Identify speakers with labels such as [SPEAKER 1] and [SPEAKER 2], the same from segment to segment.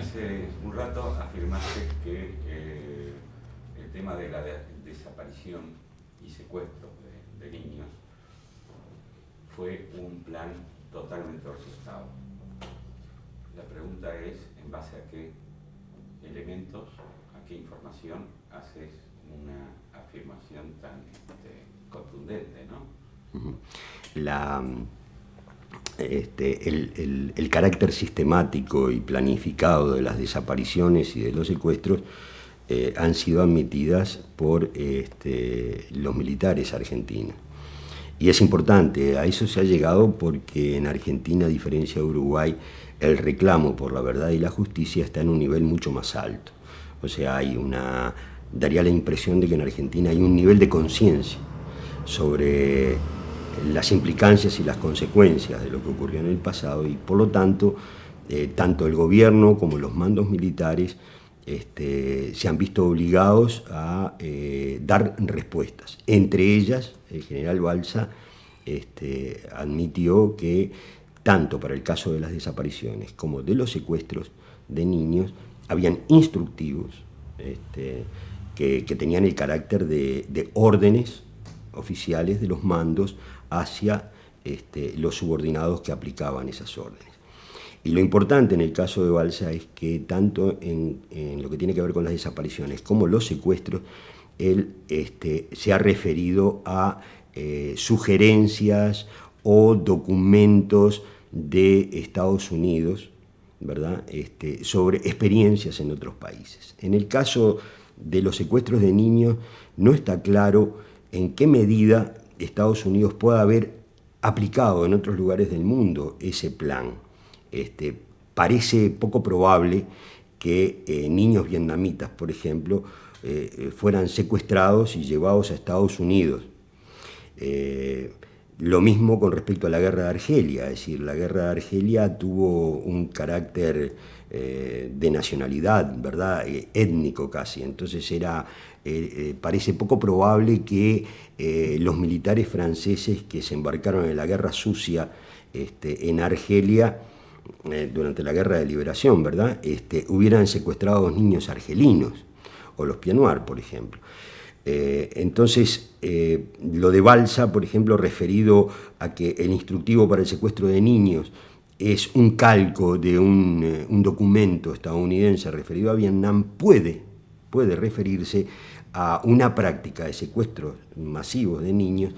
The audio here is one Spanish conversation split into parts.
[SPEAKER 1] Hace un rato afirmaste que el tema de la desaparición y secuestro de niños fue un plan totalmente orquestado. La pregunta es, ¿en base a qué elementos, a qué información haces una afirmación tan contundente, ¿no?
[SPEAKER 2] El carácter sistemático y planificado de las desapariciones y de los secuestros han sido admitidas por los militares argentinos. Y es importante, a eso se ha llegado porque en Argentina, a diferencia de Uruguay, el reclamo por la verdad y la justicia está en un nivel mucho más alto. O sea, daría la impresión de que en Argentina hay un nivel de conciencia sobre las implicancias y las consecuencias de lo que ocurrió en el pasado, y por lo tanto, tanto el gobierno como los mandos militares se han visto obligados a dar respuestas. Entre ellas, el general Balsa admitió que tanto para el caso de las desapariciones como de los secuestros de niños habían instructivos que tenían el carácter de órdenes oficiales de los mandos hacia los subordinados que aplicaban esas órdenes. Y lo importante en el caso de Balsa es que tanto en lo que tiene que ver con las desapariciones como los secuestros, él se ha referido a sugerencias o documentos de Estados Unidos, ¿verdad? Sobre experiencias en otros países. En el caso de los secuestros de niños, no está claro en qué medida Estados Unidos pueda haber aplicado en otros lugares del mundo ese plan. Parece poco probable que niños vietnamitas, por ejemplo, fueran secuestrados y llevados a Estados Unidos. Lo mismo con respecto a la guerra de Argelia, es decir, la guerra de Argelia tuvo un carácter de nacionalidad, ¿verdad? Étnico casi. Entonces parece poco probable que los militares franceses que se embarcaron en la guerra sucia en Argelia durante la guerra de liberación, ¿verdad? Hubieran secuestrado a los niños argelinos, o los Pied Noirs, por ejemplo. Entonces, lo de Balsa, por ejemplo, referido a que el instructivo para el secuestro de niños es un calco de un documento estadounidense referido a Vietnam, puede referirse a una práctica de secuestros masivos de niños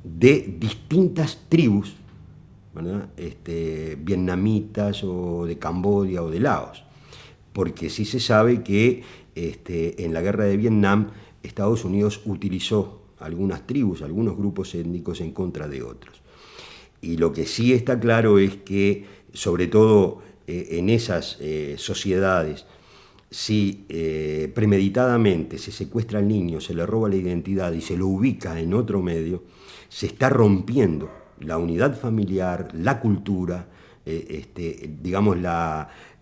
[SPEAKER 2] de distintas tribus, ¿verdad? Vietnamitas o de Camboya o de Laos, porque sí se sabe que en la guerra de Vietnam Estados Unidos utilizó algunas tribus, algunos grupos étnicos en contra de otros. Y lo que sí está claro es que, sobre todo en esas sociedades, si premeditadamente se secuestra al niño, se le roba la identidad y se lo ubica en otro medio, se está rompiendo la unidad familiar, la cultura, digamos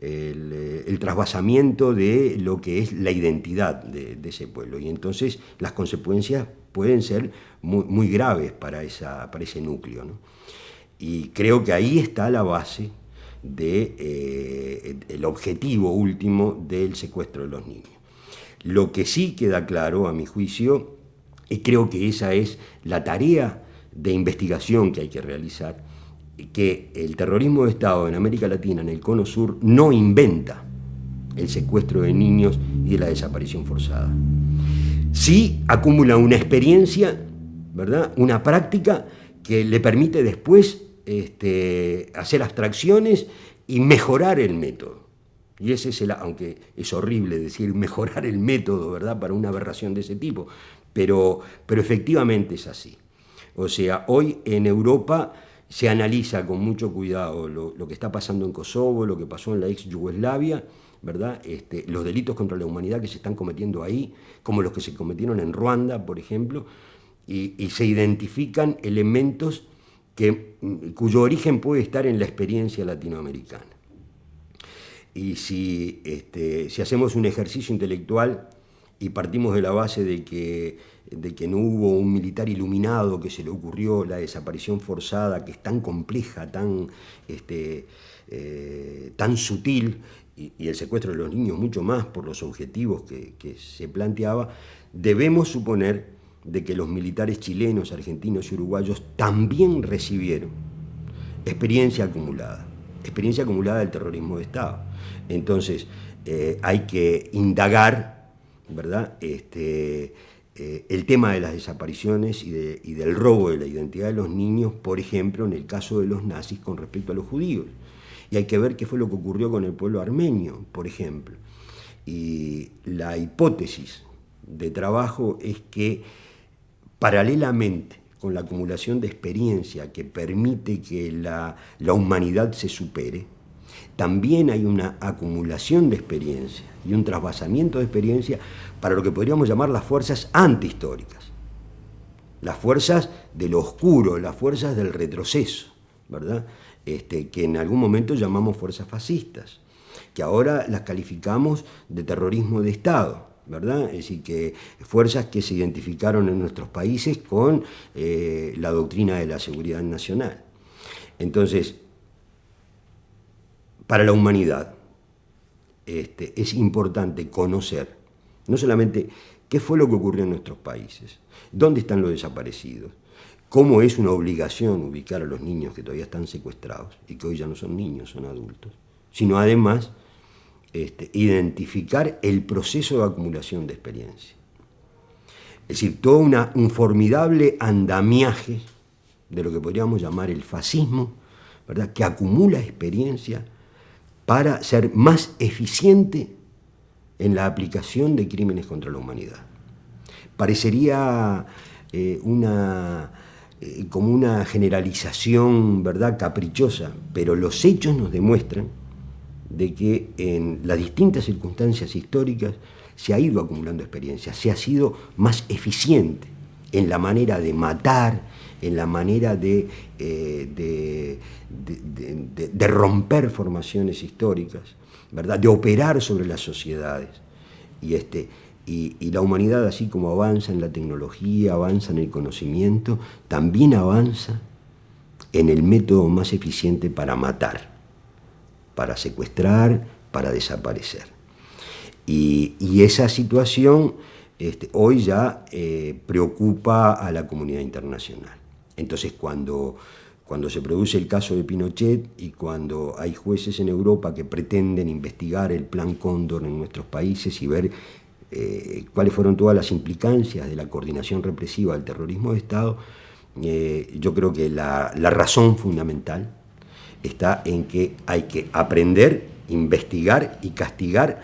[SPEAKER 2] el trasvasamiento de lo que es la identidad de ese pueblo. Y entonces las consecuencias pueden ser muy, muy graves para ese núcleo, ¿no? Y creo que ahí está la base del objetivo último del secuestro de los niños. Lo que sí queda claro, a mi juicio, y creo que esa es la tarea de investigación que hay que realizar, que el terrorismo de Estado en América Latina, en el Cono Sur, no inventa el secuestro de niños y de la desaparición forzada. Sí acumula una experiencia, ¿verdad? Una práctica que le permite después hacer abstracciones y mejorar el método. Y ese es aunque es horrible decir mejorar el método, ¿verdad?, para una aberración de ese tipo, pero efectivamente es así. O sea, hoy en Europa se analiza con mucho cuidado lo que está pasando en Kosovo, lo que pasó en la ex Yugoslavia, ¿verdad? Los delitos contra la humanidad que se están cometiendo ahí, como los que se cometieron en Ruanda, por ejemplo, y se identifican elementos cuyo origen puede estar en la experiencia latinoamericana. Y si hacemos un ejercicio intelectual y partimos de la base de que no hubo un militar iluminado que se le ocurrió la desaparición forzada, que es tan compleja, tan sutil y el secuestro de los niños mucho más por los objetivos que se planteaba, debemos suponer de que los militares chilenos, argentinos y uruguayos también recibieron experiencia acumulada del terrorismo de Estado. Entonces, hay que indagar, ¿verdad?, el tema de las desapariciones y del robo de la identidad de los niños, por ejemplo, en el caso de los nazis con respecto a los judíos. Y hay que ver qué fue lo que ocurrió con el pueblo armenio, por ejemplo. Y la hipótesis de trabajo es que, paralelamente con la acumulación de experiencia que permite que la humanidad se supere, también hay una acumulación de experiencia y un trasvasamiento de experiencia para lo que podríamos llamar las fuerzas antihistóricas, las fuerzas de lo oscuro, las fuerzas del retroceso, ¿verdad?, que en algún momento llamamos fuerzas fascistas, que ahora las calificamos de terrorismo de Estado, ¿verdad? Es decir, que fuerzas que se identificaron en nuestros países con la doctrina de la seguridad nacional. Entonces, para la humanidad es importante conocer no solamente qué fue lo que ocurrió en nuestros países, dónde están los desaparecidos, cómo es una obligación ubicar a los niños que todavía están secuestrados y que hoy ya no son niños, son adultos, sino además identificar el proceso de acumulación de experiencia. Es decir, todo un formidable andamiaje de lo que podríamos llamar el fascismo, ¿verdad?, que acumula experiencia para ser más eficiente en la aplicación de crímenes contra la humanidad. Parecería como una generalización, ¿verdad?, caprichosa, pero los hechos nos demuestran de que en las distintas circunstancias históricas se ha ido acumulando experiencia, se ha sido más eficiente en la manera de matar, en la manera de romper formaciones históricas, ¿verdad?, de operar sobre las sociedades. Y la humanidad, así como avanza en la tecnología, avanza en el conocimiento, también avanza en el método más eficiente para matar, para secuestrar, para desaparecer. Y esa situación hoy ya preocupa a la comunidad internacional. Entonces, cuando se produce el caso de Pinochet y cuando hay jueces en Europa que pretenden investigar el Plan Cóndor en nuestros países y ver cuáles fueron todas las implicancias de la coordinación represiva del terrorismo de Estado, yo creo que la razón fundamental está en que hay que aprender, investigar y castigar,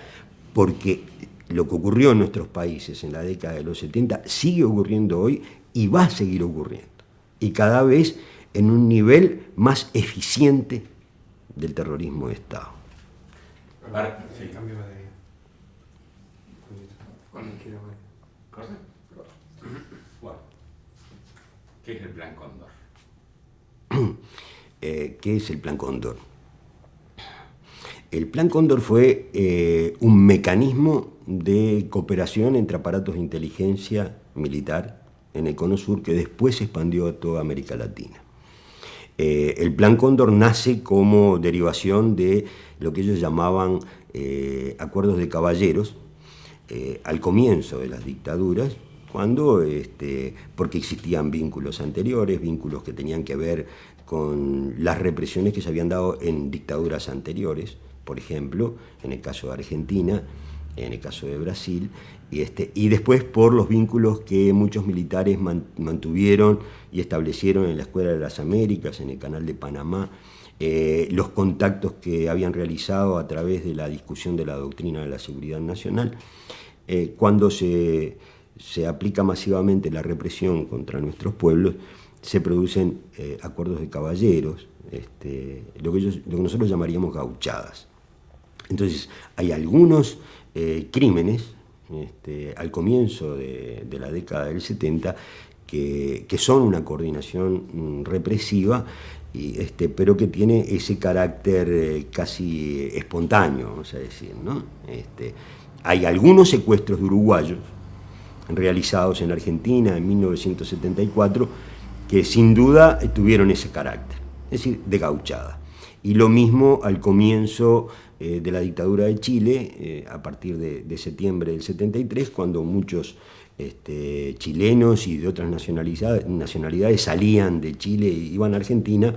[SPEAKER 2] porque lo que ocurrió en nuestros países en la década de los 70 sigue ocurriendo hoy y va a seguir ocurriendo, y cada vez en un nivel más eficiente del terrorismo de Estado.
[SPEAKER 1] Sí.
[SPEAKER 3] Cambio de...
[SPEAKER 1] Bueno, ¿qué es el Plan Cóndor?
[SPEAKER 2] ¿Qué es el Plan Cóndor? El Plan Cóndor fue un mecanismo de cooperación entre aparatos de inteligencia militar en el Cono Sur que después se expandió a toda América Latina. El Plan Cóndor nace como derivación de lo que ellos llamaban acuerdos de caballeros al comienzo de las dictaduras, porque existían vínculos anteriores, vínculos que tenían que ver con las represiones que se habían dado en dictaduras anteriores, por ejemplo, en el caso de Argentina, en el caso de Brasil, y después por los vínculos que muchos militares mantuvieron y establecieron en la Escuela de las Américas, en el Canal de Panamá, los contactos que habían realizado a través de la discusión de la doctrina de la seguridad nacional. Cuando se aplica masivamente la represión contra nuestros pueblos, se producen acuerdos de caballeros, lo que nosotros llamaríamos gauchadas. Entonces, hay algunos crímenes al comienzo de la década del 70 que son una coordinación represiva, pero que tiene ese carácter casi espontáneo, vamos a decir, ¿no? Hay algunos secuestros de uruguayos realizados en Argentina en 1974 que sin duda tuvieron ese carácter, es decir, de gauchada. Y lo mismo al comienzo de la dictadura de Chile, a partir de septiembre del 73, cuando muchos chilenos y de otras nacionalidades salían de Chile e iban a Argentina.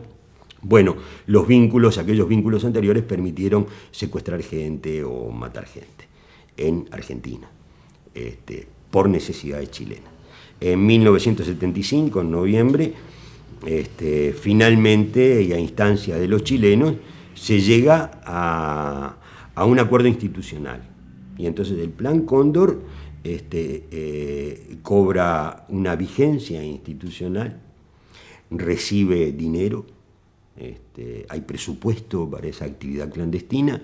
[SPEAKER 2] Bueno, aquellos vínculos anteriores permitieron secuestrar gente o matar gente en Argentina, por necesidades chilenas. En 1975, en noviembre, finalmente, y a instancia de los chilenos, se llega a un acuerdo institucional. Y entonces el Plan Cóndor cobra una vigencia institucional, recibe dinero, hay presupuesto para esa actividad clandestina,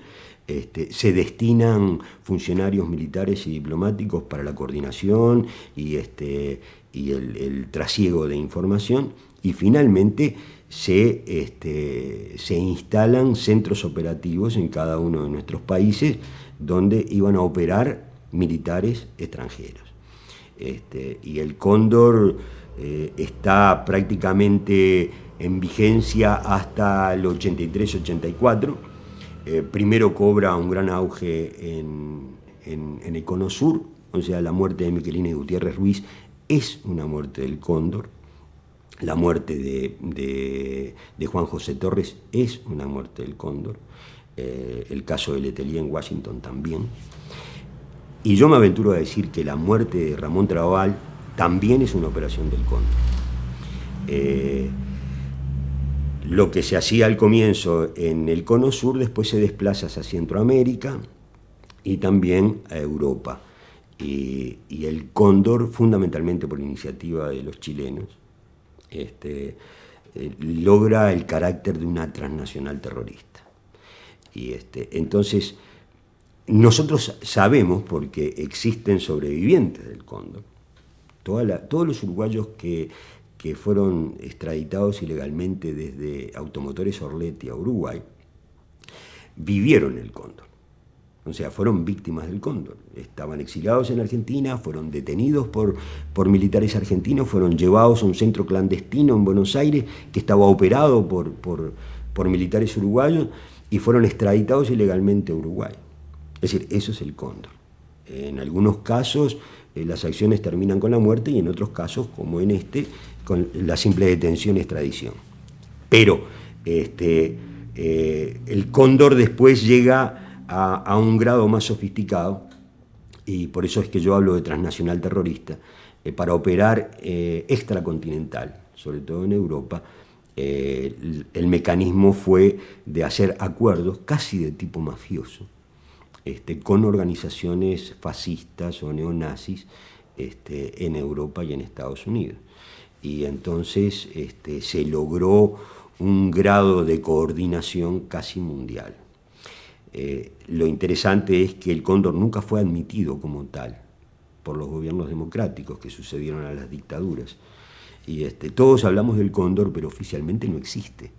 [SPEAKER 2] se destinan funcionarios militares y diplomáticos para la coordinación y el trasiego de información, y finalmente se instalan centros operativos en cada uno de nuestros países donde iban a operar militares extranjeros. Y el Cóndor está prácticamente en vigencia hasta el 83-84. Primero cobra un gran auge en el Cono Sur, o sea, la muerte de Miquelina y Gutiérrez Ruiz es una muerte del Cóndor. La muerte de Juan José Torres es una muerte del Cóndor. El caso de Letelier en Washington también. Y yo me aventuro a decir que la muerte de Ramón Trabal también es una operación del Cóndor. Lo que se hacía al comienzo en el Cono Sur después se desplaza hacia Centroamérica y también a Europa. Y el Cóndor, fundamentalmente por iniciativa de los chilenos, logra el carácter de una transnacional terrorista. Y entonces, nosotros sabemos, porque existen sobrevivientes del Cóndor, todos los uruguayos que fueron extraditados ilegalmente desde Automotores Orletti a Uruguay, vivieron el Cóndor. O sea, fueron víctimas del Cóndor. Estaban exiliados en Argentina, fueron detenidos por militares argentinos, fueron llevados a un centro clandestino en Buenos Aires que estaba operado por militares uruguayos y fueron extraditados ilegalmente a Uruguay. Es decir, eso es el Cóndor. En algunos casos las acciones terminan con la muerte y en otros casos, como en con la simple detención y extradición. Pero el Cóndor después llega a un grado más sofisticado, y por eso es que yo hablo de transnacional terrorista, para operar extracontinental, sobre todo en Europa. El mecanismo fue de hacer acuerdos casi de tipo mafioso, con organizaciones fascistas o neonazis en Europa y en Estados Unidos. Y entonces se logró un grado de coordinación casi mundial. Lo interesante es que el Cóndor nunca fue admitido como tal por los gobiernos democráticos que sucedieron a las dictaduras. Y todos hablamos del Cóndor, pero oficialmente no existe.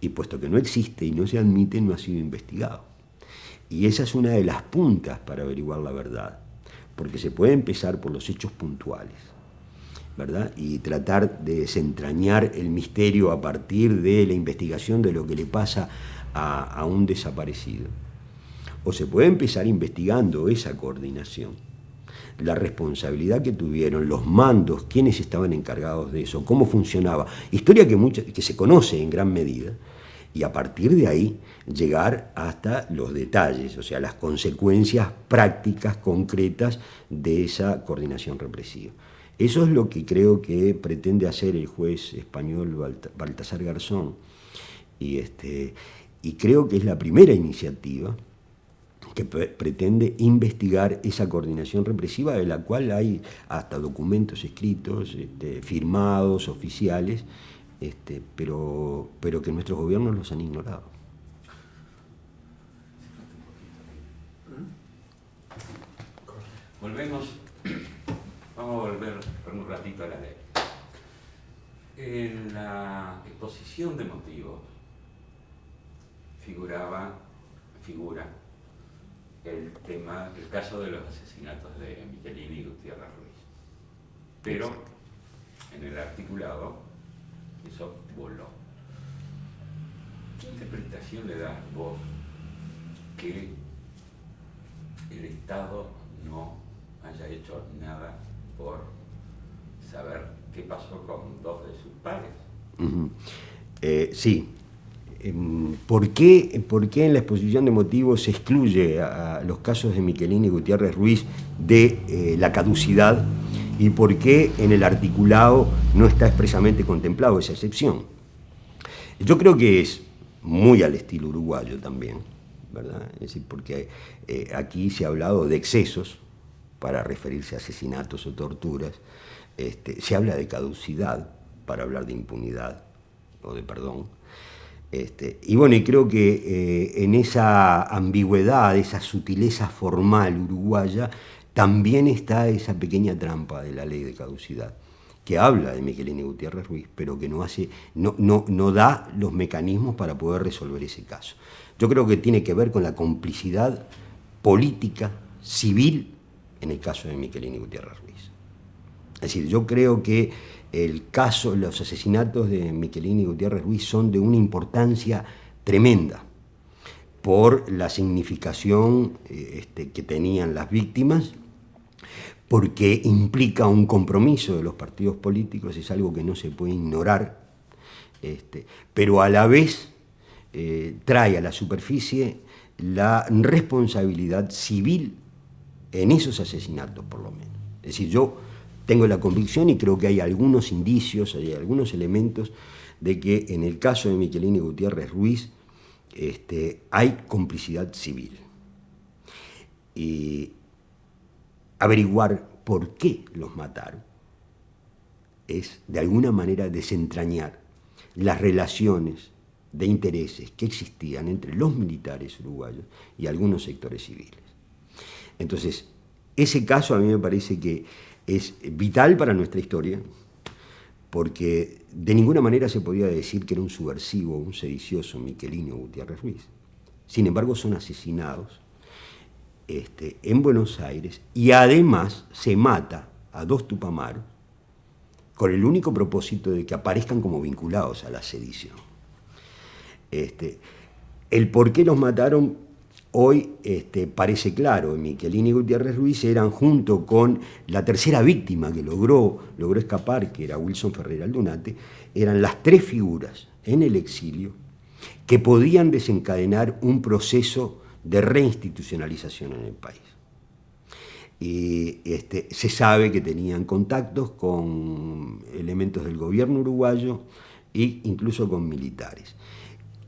[SPEAKER 2] Y puesto que no existe y no se admite, no ha sido investigado. Y esa es una de las puntas para averiguar la verdad, porque se puede empezar por los hechos puntuales, ¿verdad? Y tratar de desentrañar el misterio a partir de la investigación de lo que le pasa a un desaparecido. O se puede empezar investigando esa coordinación, la responsabilidad que tuvieron, los mandos, quiénes estaban encargados de eso, cómo funcionaba, historia que se conoce en gran medida, y a partir de ahí llegar hasta los detalles, o sea, las consecuencias prácticas, concretas de esa coordinación represiva. Eso es lo que creo que pretende hacer el juez español Baltasar Garzón, y creo que es la primera iniciativa que pretende investigar esa coordinación represiva, de la cual hay hasta documentos escritos, firmados, oficiales, pero que nuestros gobiernos los han ignorado.
[SPEAKER 1] Vamos a volver por un ratito a la ley. En la exposición de motivos figura el caso de los asesinatos de Miquelina y Gutiérrez Ruiz. Pero en el articulado eso voló. ¿Qué interpretación le das vos que el Estado no haya hecho nada por saber qué pasó con dos de sus pares.
[SPEAKER 2] Sí. ¿Por qué en la exposición de motivos se excluye a los casos de Michelini y Gutiérrez Ruiz de la caducidad? ¿Y por qué en el articulado no está expresamente contemplado esa excepción? Yo creo que es muy al estilo uruguayo también, ¿verdad? Es decir, porque aquí se ha hablado de excesos para referirse a asesinatos o torturas, se habla de caducidad para hablar de impunidad o de perdón. Y bueno, y creo que en esa ambigüedad, esa sutileza formal uruguaya, también está esa pequeña trampa de la ley de caducidad, que habla de Michelini y Gutiérrez Ruiz, pero que no da los mecanismos para poder resolver ese caso. Yo creo que tiene que ver con la complicidad política, civil, en el caso de Michelini y Gutiérrez Ruiz. Es decir, yo creo que el caso, los asesinatos de Michelini y Gutiérrez Ruiz son de una importancia tremenda por la significación que tenían las víctimas, porque implica un compromiso de los partidos políticos, es algo que no se puede ignorar, pero a la vez trae a la superficie la responsabilidad civil en esos asesinatos, por lo menos. Es decir, yo tengo la convicción, y creo que hay algunos indicios, hay algunos elementos, de que en el caso de Michelini y Gutiérrez Ruiz hay complicidad civil. Y averiguar por qué los mataron es, de alguna manera, desentrañar las relaciones de intereses que existían entre los militares uruguayos y algunos sectores civiles. Entonces, ese caso a mí me parece que es vital para nuestra historia, porque de ninguna manera se podía decir que era un subversivo, un sedicioso Michelini o Gutiérrez Ruiz. Sin embargo, son asesinados en Buenos Aires, y además se mata a dos tupamaros con el único propósito de que aparezcan como vinculados a la sedición. El por qué los mataron hoy parece claro. Michelini y Gutiérrez Ruiz eran, junto con la tercera víctima que logró escapar, que era Wilson Ferrer Aldunate, eran las tres figuras en el exilio que podían desencadenar un proceso de reinstitucionalización en el país. Y se sabe que tenían contactos con elementos del gobierno uruguayo e incluso con militares.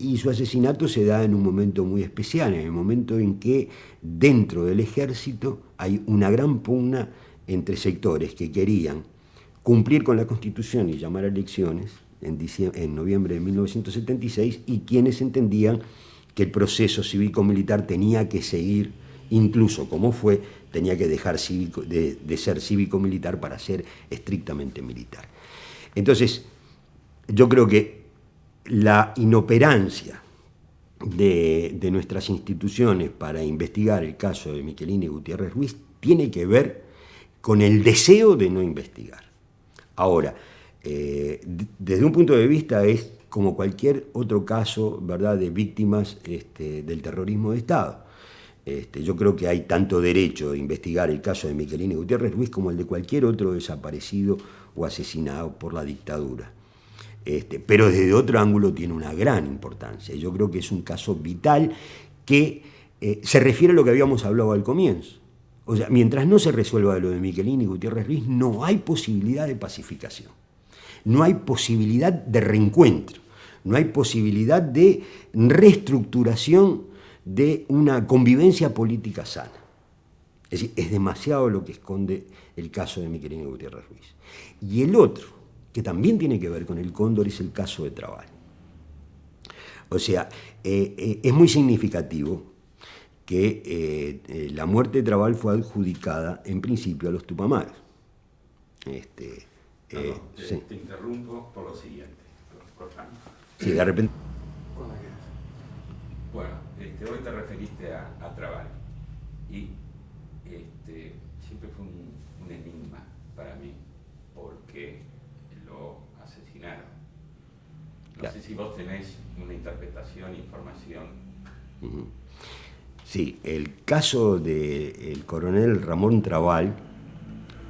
[SPEAKER 2] Y su asesinato se da en un momento muy especial, en el momento en que dentro del ejército hay una gran pugna entre sectores que querían cumplir con la Constitución y llamar a elecciones en noviembre de 1976, y quienes entendían que el proceso cívico-militar tenía que seguir, incluso como fue, tenía que dejar de ser cívico-militar para ser estrictamente militar. Entonces, yo creo que la inoperancia de nuestras instituciones para investigar el caso de Michelini y Gutiérrez Ruiz tiene que ver con el deseo de no investigar. Ahora, desde un punto de vista es como cualquier otro caso, ¿verdad?, de víctimas del terrorismo de Estado. Yo creo que hay tanto derecho de investigar el caso de Michelini y Gutiérrez Ruiz como el de cualquier otro desaparecido o asesinado por la dictadura. Pero desde otro ángulo tiene una gran importancia. Yo creo que es un caso vital que se refiere a lo que habíamos hablado al comienzo. O sea, mientras no se resuelva lo de Michelini y Gutiérrez Ruiz, no hay posibilidad de pacificación. No hay posibilidad de reencuentro. No hay posibilidad de reestructuración de una convivencia política sana. Es decir, es demasiado lo que esconde el caso de Michelini y Gutiérrez Ruiz. Y el otro, que también tiene que ver con el Cóndor, es el caso de Trabal. O sea, es muy significativo que la muerte de Trabal fue adjudicada en principio a los Tupamaros.
[SPEAKER 1] Te interrumpo por lo siguiente.
[SPEAKER 2] Sí, de repente.
[SPEAKER 1] Bueno, hoy te referiste a Trabal, y siempre fue un enigma para mí porque lo asesinaron. No sé si vos tenés una interpretación, información.
[SPEAKER 2] Sí, el caso del coronel Ramón Trabal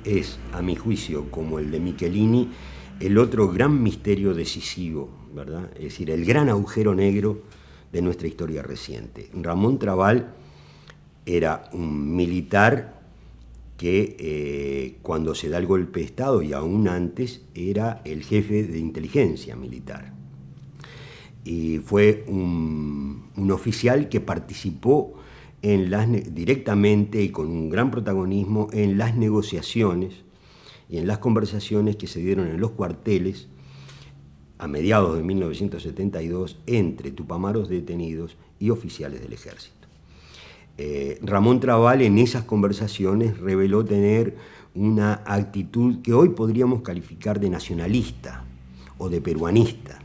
[SPEAKER 2] es, a mi juicio, como el de Michelini, el otro gran misterio decisivo, ¿verdad? Es decir, el gran agujero negro de nuestra historia reciente. Ramón Trabal era un militar que cuando se da el golpe de Estado y aún antes era el jefe de inteligencia militar. Y fue un oficial que participó directamente y con un gran protagonismo en las negociaciones y en las conversaciones que se dieron en los cuarteles a mediados de 1972 entre tupamaros detenidos y oficiales del ejército. Ramón Trabal en esas conversaciones reveló tener una actitud que hoy podríamos calificar de nacionalista o de peruanista.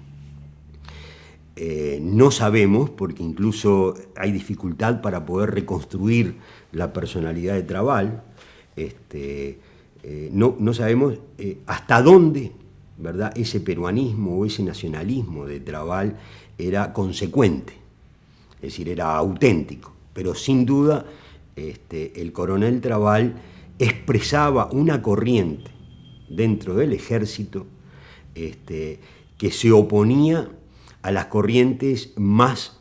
[SPEAKER 2] No sabemos, porque incluso hay dificultad para poder reconstruir la personalidad de Trabal, no sabemos hasta dónde, ¿verdad?, ese peruanismo o ese nacionalismo de Trabal era consecuente, es decir, era auténtico, pero sin duda el coronel Trabal expresaba una corriente dentro del ejército que se oponía a las corrientes más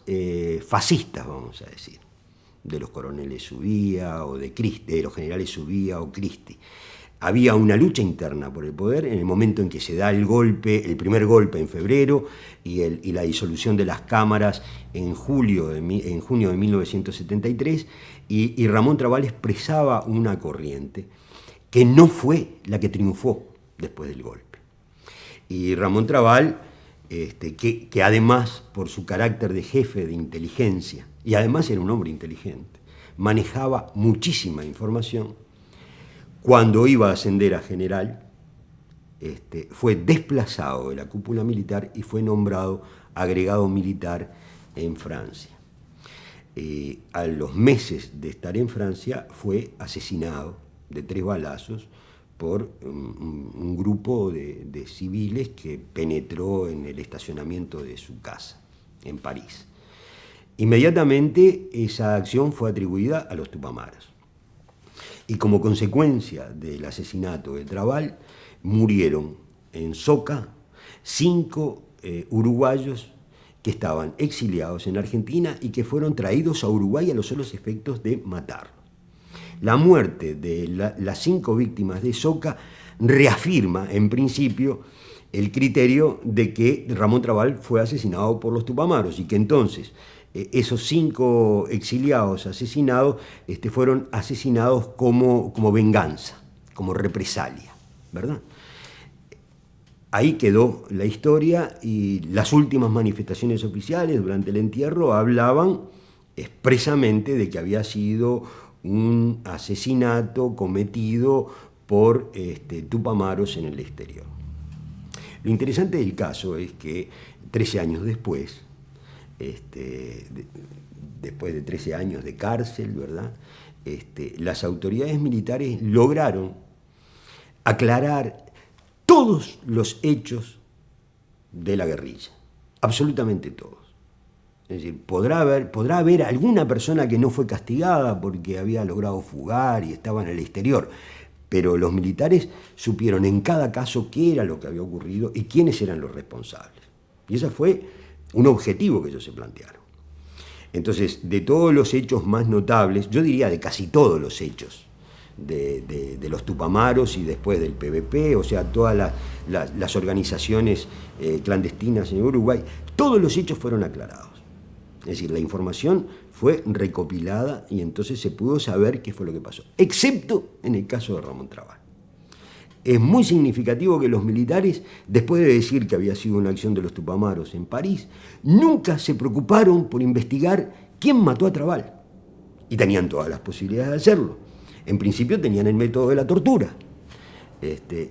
[SPEAKER 2] fascistas, vamos a decir, de los coroneles Subía o de los generales Subía o Cristi. Había una lucha interna por el poder en el momento en que se da el primer golpe en febrero y la disolución de las cámaras en junio de 1973, y Ramón Trabal expresaba una corriente que no fue la que triunfó después del golpe. Y Ramón Trabal, que además, por su carácter de jefe de inteligencia, y además era un hombre inteligente, manejaba muchísima información, cuando iba a ascender a general, fue desplazado de la cúpula militar y fue nombrado agregado militar en Francia. A los meses de estar en Francia fue asesinado de 3 balazos por un grupo de civiles que penetró en el estacionamiento de su casa, en París. Inmediatamente esa acción fue atribuida a los tupamaros. Y como consecuencia del asesinato de Trabal, murieron en Soca 5 uruguayos que estaban exiliados en Argentina y que fueron traídos a Uruguay a los solos efectos de matarlos. La muerte de las 5 víctimas de Soca reafirma, en principio, el criterio de que Ramón Trabal fue asesinado por los tupamaros y que entonces esos 5 exiliados asesinados fueron asesinados como venganza, como represalia, ¿verdad? Ahí quedó la historia y las últimas manifestaciones oficiales durante el entierro hablaban expresamente de que había sido un asesinato cometido por tupamaros en el exterior. Lo interesante del caso es que 13 años después, después de 13 años de cárcel, ¿verdad?, las autoridades militares lograron aclarar todos los hechos de la guerrilla, absolutamente todos. Es decir, podrá haber alguna persona que no fue castigada porque había logrado fugar y estaba en el exterior, pero los militares supieron en cada caso qué era lo que había ocurrido y quiénes eran los responsables. Y ese fue un objetivo que ellos se plantearon. Entonces, de todos los hechos más notables, yo diría de casi todos los hechos de los tupamaros y después del PVP, o sea, todas las organizaciones clandestinas en Uruguay, todos los hechos fueron aclarados. Es decir, la información fue recopilada y entonces se pudo saber qué fue lo que pasó, excepto en el caso de Ramón Trabal. Es muy significativo que los militares, después de decir que había sido una acción de los tupamaros en París, nunca se preocuparon por investigar quién mató a Trabal. Y tenían todas las posibilidades de hacerlo. En principio tenían el método de la tortura.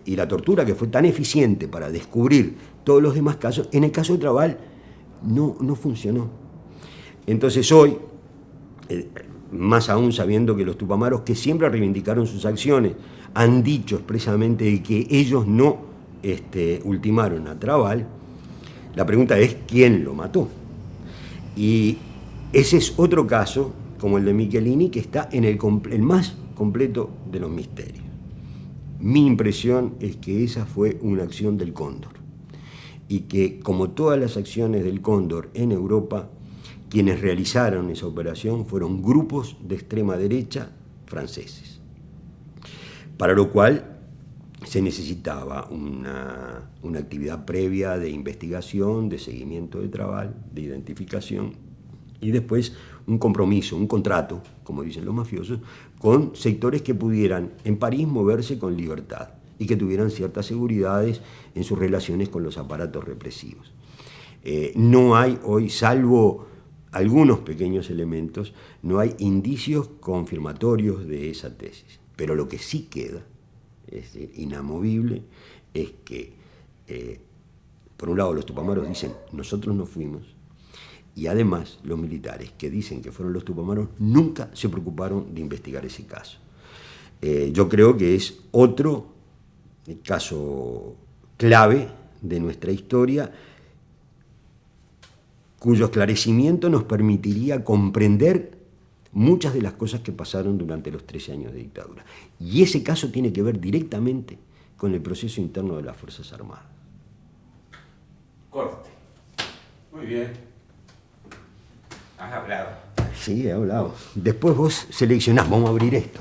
[SPEAKER 2] Y la tortura, que fue tan eficiente para descubrir todos los demás casos, en el caso de Trabal no funcionó. Entonces hoy, más aún sabiendo que los tupamaros, que siempre reivindicaron sus acciones, han dicho expresamente de que ellos no ultimaron a Trabal, la pregunta es quién lo mató. Y ese es otro caso como el de Michelini, que está en el más completo de los misterios. Mi impresión es que esa fue una acción del Cóndor y que, como todas las acciones del Cóndor en Europa, quienes realizaron esa operación fueron grupos de extrema derecha franceses, para lo cual se necesitaba una actividad previa de investigación, de seguimiento de trabajo, de identificación, y después un compromiso, un contrato, como dicen los mafiosos, con sectores que pudieran en París moverse con libertad y que tuvieran ciertas seguridades en sus relaciones con los aparatos represivos. No hay hoy, salvo algunos pequeños elementos, no hay indicios confirmatorios de esa tesis. Pero lo que sí queda, es inamovible, es que, por un lado, los tupamaros dicen, nosotros no fuimos, y además los militares que dicen que fueron los tupamaros nunca se preocuparon de investigar ese caso. Yo creo que es otro caso clave de nuestra historia, cuyo esclarecimiento nos permitiría comprender muchas de las cosas que pasaron durante los 13 años de dictadura. Y ese caso tiene que ver directamente con el proceso interno de las Fuerzas Armadas.
[SPEAKER 1] Corte. Muy bien. Has hablado.
[SPEAKER 2] Sí, he hablado. Después vos seleccionás, vamos a abrir esto.